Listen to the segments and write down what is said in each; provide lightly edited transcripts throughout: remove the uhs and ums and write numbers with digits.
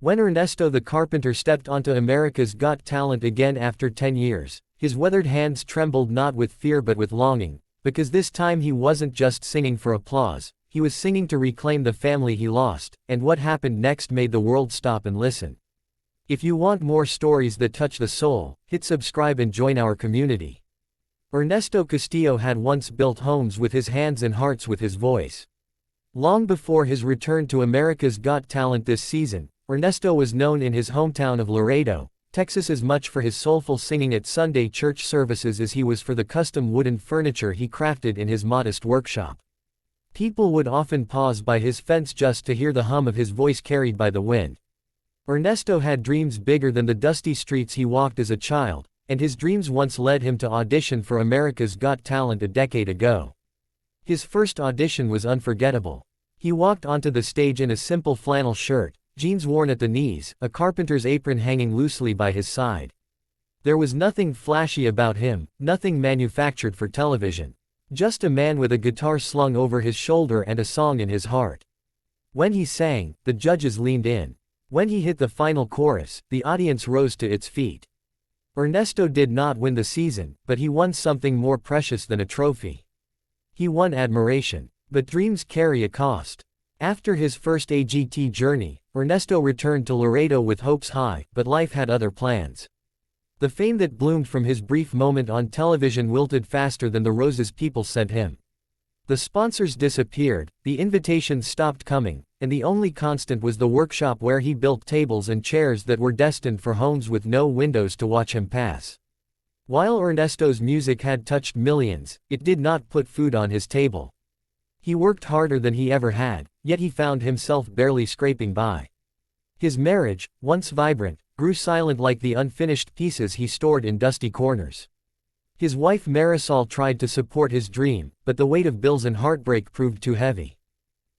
When Ernesto the Carpenter stepped onto America's Got Talent again after 10 years, his weathered hands trembled not with fear but with longing, because this time he wasn't just singing for applause, he was singing to reclaim the family he lost, and what happened next made the world stop and listen. If you want more stories that touch the soul, hit subscribe and join our community. Ernesto Castillo had once built homes with his hands and hearts with his voice. Long before his return to America's Got Talent this season, Ernesto was known in his hometown of Laredo, Texas as much for his soulful singing at Sunday church services as he was for the custom wooden furniture he crafted in his modest workshop. People would often pause by his fence just to hear the hum of his voice carried by the wind. Ernesto had dreams bigger than the dusty streets he walked as a child, and his dreams once led him to audition for America's Got Talent a decade ago. His first audition was unforgettable. He walked onto the stage in a simple flannel shirt, jeans worn at the knees, a carpenter's apron hanging loosely by his side. There was nothing flashy about him, nothing manufactured for television. Just a man with a guitar slung over his shoulder and a song in his heart. When he sang, the judges leaned in. When he hit the final chorus, the audience rose to its feet. Ernesto did not win the season, but he won something more precious than a trophy. He won admiration. But dreams carry a cost. After his first AGT journey, Ernesto returned to Laredo with hopes high, but life had other plans. The fame that bloomed from his brief moment on television wilted faster than the roses people sent him. The sponsors disappeared, the invitations stopped coming, and the only constant was the workshop where he built tables and chairs that were destined for homes with no windows to watch him pass. While Ernesto's music had touched millions, it did not put food on his table. He worked harder than he ever had, yet he found himself barely scraping by. His marriage, once vibrant, grew silent like the unfinished pieces he stored in dusty corners. His wife Marisol tried to support his dream, but the weight of bills and heartbreak proved too heavy.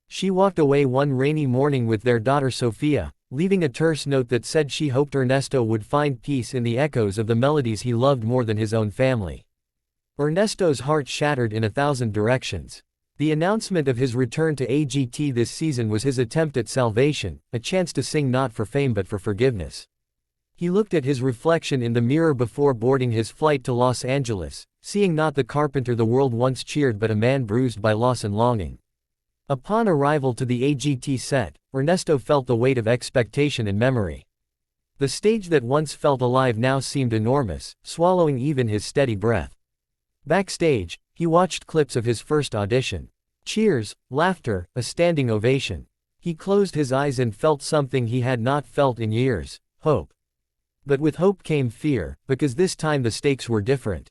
She walked away one rainy morning with their daughter Sophia, leaving a terse note that said she hoped Ernesto would find peace in the echoes of the melodies he loved more than his own family. Ernesto's heart shattered in 1,000 directions. The announcement of his return to AGT this season was his attempt at salvation, a chance to sing not for fame but for forgiveness. He looked at his reflection in the mirror before boarding his flight to Los Angeles, seeing not the carpenter the world once cheered but a man bruised by loss and longing. Upon arrival to the AGT set, Ernesto felt the weight of expectation and memory. The stage that once felt alive now seemed enormous, swallowing even his steady breath. Backstage, he watched clips of his first audition. Cheers, laughter, a standing ovation. He closed his eyes and felt something he had not felt in years, hope. But with hope came fear, because this time the stakes were different.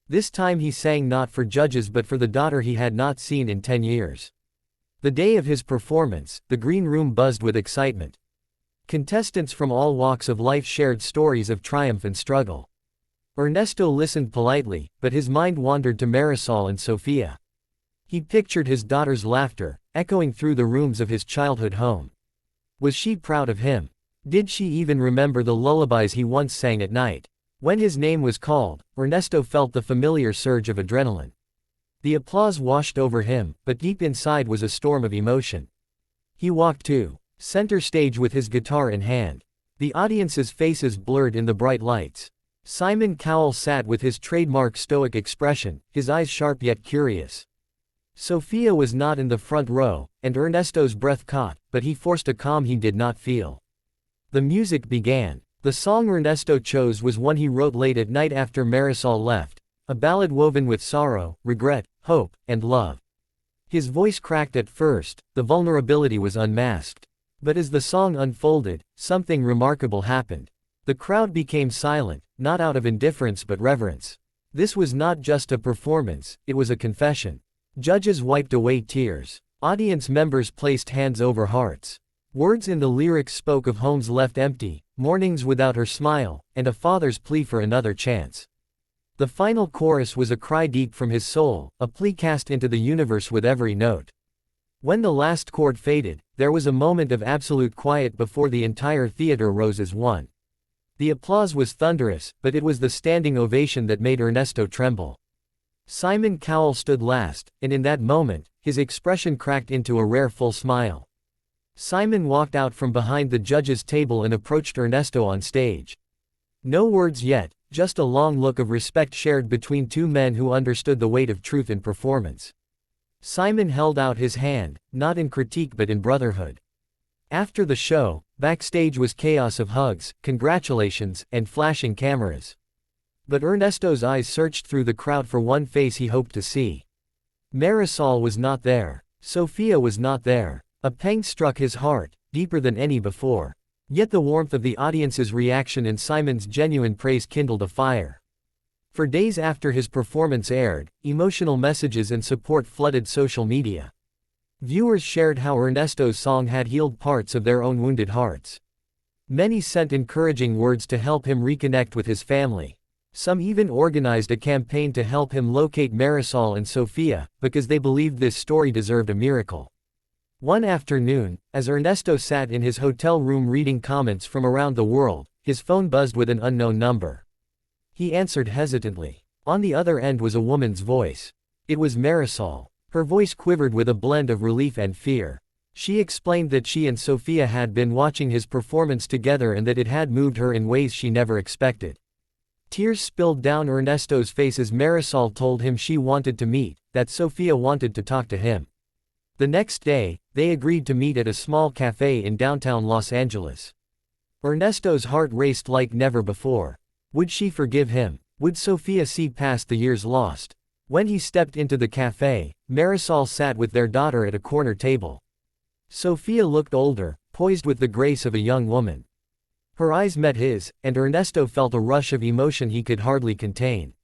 This time he sang not for judges but for the daughter he had not seen in 10 years. The day of his performance, the green room buzzed with excitement. Contestants from all walks of life shared stories of triumph and struggle. Ernesto listened politely, but his mind wandered to Marisol and Sophia. He pictured his daughter's laughter, echoing through the rooms of his childhood home. Was she proud of him? Did she even remember the lullabies he once sang at night? When his name was called, Ernesto felt the familiar surge of adrenaline. The applause washed over him, but deep inside was a storm of emotion. He walked to center stage with his guitar in hand. The audience's faces blurred in the bright lights. Simon Cowell sat with his trademark stoic expression, his eyes sharp yet curious. Sophia was not in the front row, and Ernesto's breath caught, but he forced a calm he did not feel. The music began. The song Ernesto chose was one he wrote late at night after Marisol left, a ballad woven with sorrow, regret, hope, and love. His voice cracked at first, the vulnerability was unmasked. But as the song unfolded, something remarkable happened. The crowd became silent, not out of indifference but reverence. This was not just a performance, it was a confession. Judges wiped away tears. Audience members placed hands over hearts. Words in the lyrics spoke of homes left empty, mornings without her smile, and a father's plea for another chance. The final chorus was a cry deep from his soul, a plea cast into the universe with every note. When the last chord faded, there was a moment of absolute quiet before the entire theater rose as one. The applause was thunderous, but it was the standing ovation that made Ernesto tremble. Simon Cowell stood last, and in that moment, his expression cracked into a rare full smile. Simon walked out from behind the judge's table and approached Ernesto on stage. No words yet, just a long look of respect shared between two men who understood the weight of truth in performance. Simon held out his hand, not in critique but in brotherhood. After the show, backstage was chaos of hugs, congratulations, and flashing cameras. But Ernesto's eyes searched through the crowd for one face he hoped to see. Marisol was not there. Sofia was not there. A pang struck his heart, deeper than any before. Yet the warmth of the audience's reaction and Simon's genuine praise kindled a fire. For days after his performance aired, emotional messages and support flooded social media. Viewers shared how Ernesto's song had healed parts of their own wounded hearts. Many sent encouraging words to help him reconnect with his family. Some even organized a campaign to help him locate Marisol and Sofia, because they believed this story deserved a miracle. One afternoon, as Ernesto sat in his hotel room reading comments from around the world, his phone buzzed with an unknown number. He answered hesitantly. On the other end was a woman's voice. It was Marisol. Her voice quivered with a blend of relief and fear. She explained that she and Sofia had been watching his performance together and that it had moved her in ways she never expected. Tears spilled down Ernesto's face as Marisol told him she wanted to meet, that Sofia wanted to talk to him. The next day, they agreed to meet at a small cafe in downtown Los Angeles. Ernesto's heart raced like never before. Would she forgive him? Would Sofia see past the years lost? When he stepped into the cafe, Marisol sat with their daughter at a corner table. Sofia looked older, poised with the grace of a young woman. Her eyes met his, and Ernesto felt a rush of emotion he could hardly contain.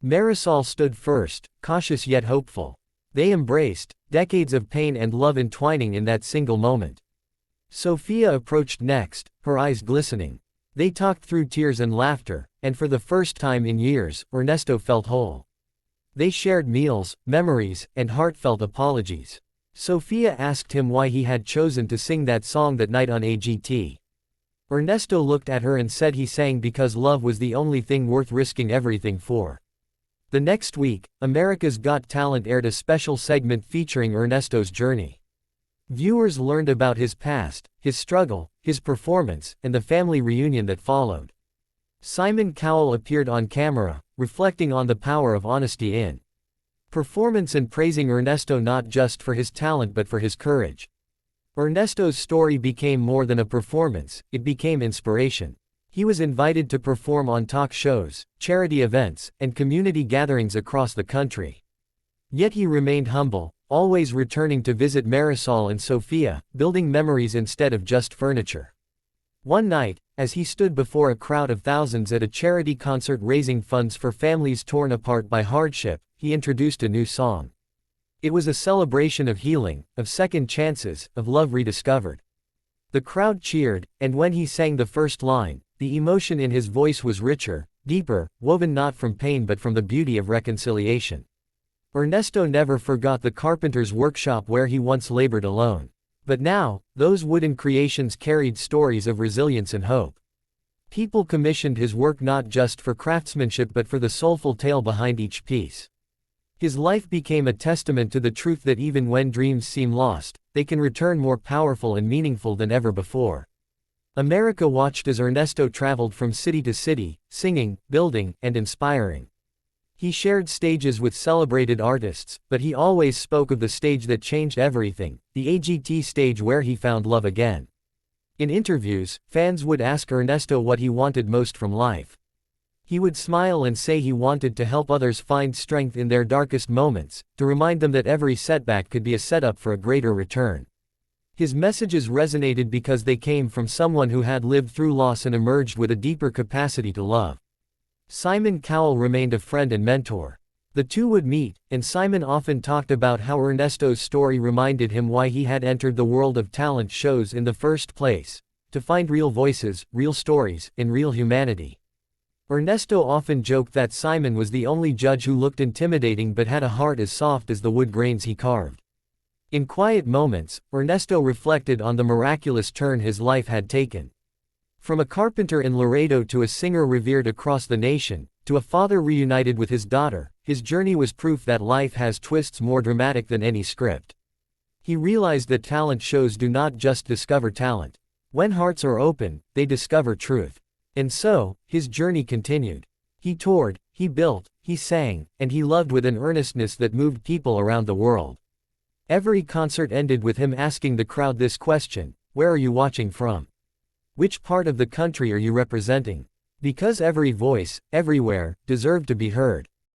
Marisol stood first, cautious yet hopeful. They embraced, decades of pain and love entwining in that single moment. Sofia approached next, her eyes glistening. They talked through tears and laughter, and for the first time in years, Ernesto felt whole. They shared meals, memories, and heartfelt apologies. Sofia asked him why he had chosen to sing that song that night on AGT. Ernesto looked at her and said he sang because love was the only thing worth risking everything for. The next week, America's Got Talent aired a special segment featuring Ernesto's journey. Viewers learned about his past, his struggle, his performance, and the family reunion that followed. Simon Cowell appeared on camera, reflecting on the power of honesty in performance and praising Ernesto not just for his talent but for his courage. Ernesto's story became more than a performance, it became inspiration. He was invited to perform on talk shows, charity events, and community gatherings across the country. Yet he remained humble, always returning to visit Marisol and Sofia, building memories instead of just furniture. One night, as he stood before a crowd of thousands at a charity concert raising funds for families torn apart by hardship, he introduced a new song. It was a celebration of healing, of second chances, of love rediscovered. The crowd cheered, and when he sang the first line, the emotion in his voice was richer, deeper, woven not from pain but from the beauty of reconciliation. Ernesto never forgot the carpenter's workshop where he once labored alone. But now, those wooden creations carried stories of resilience and hope. People commissioned his work not just for craftsmanship but for the soulful tale behind each piece. His life became a testament to the truth that even when dreams seem lost, they can return more powerful and meaningful than ever before. America watched as Ernesto traveled from city to city, singing, building, and inspiring. He shared stages with celebrated artists, but he always spoke of the stage that changed everything, the AGT stage where he found love again. In interviews, fans would ask Ernesto what he wanted most from life. He would smile and say he wanted to help others find strength in their darkest moments, to remind them that every setback could be a setup for a greater return. His messages resonated because they came from someone who had lived through loss and emerged with a deeper capacity to love. Simon Cowell remained a friend and mentor. The two would meet, and Simon often talked about how Ernesto's story reminded him why he had entered the world of talent shows in the first place, to find real voices, real stories, in real humanity. Ernesto often joked that Simon was the only judge who looked intimidating but had a heart as soft as the wood grains he carved. In quiet moments, Ernesto reflected on the miraculous turn his life had taken. From a carpenter in Laredo to a singer revered across the nation, to a father reunited with his daughter, his journey was proof that life has twists more dramatic than any script. He realized that talent shows do not just discover talent. When hearts are open, they discover truth. And so, his journey continued. He toured, he built, he sang, and he loved with an earnestness that moved people around the world. Every concert ended with him asking the crowd this question: where are you watching from? Which part of the country are you representing? Because every voice, everywhere, deserved to be heard.